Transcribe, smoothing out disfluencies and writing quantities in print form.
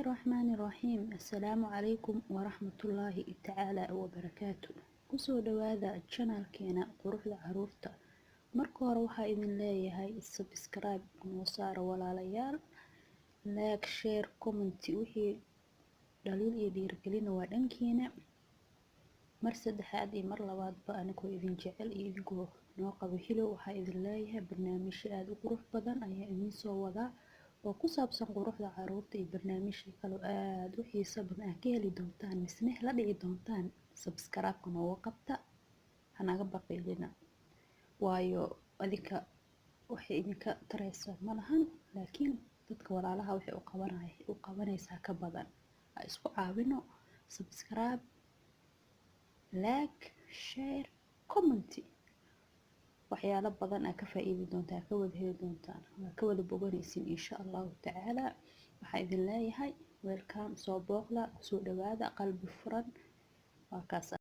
الرحمن الرحيم. السلام عليكم ورحمة الله تعالى وبركاته. kusoo dhawaada channelkeena quruxda caruurta. marka hore waxaa idin leeyahay subscribe noo saaro walaalayaal, like, share, comment wixii dhaliil iyo dhiirigelin waa dhankiina. mar saddexaad iyo mar labaadba anigoo idin jecel iyo idinkoo noo qabo hilo waxaa idin leeyahay barnaamijyo aad u qurux badan ayaa idin soo wadaa oo ku saabsan quruxda caruurta iyo barnaamijyo kale aad u xiiso badan ka heli doontaan misne la dhici doontaan. subscribe-ka nooga qabta, hanaga baqaylina, waayo adinka waxay idinka taraysa malahan, laakiin dadka walaalaha waxay u qabanaysaa ka badan. ha isku caawino. subscribe, like, share, comment. waxyaalo badan ka faa'iidi doontaa, ka wada heli doontaan, waa ka wada boganaysiin insha allahu tacaala. waxaa idin leeyahay welcome, soo booqda, soo dhawaada qalbi furan. waa kaas.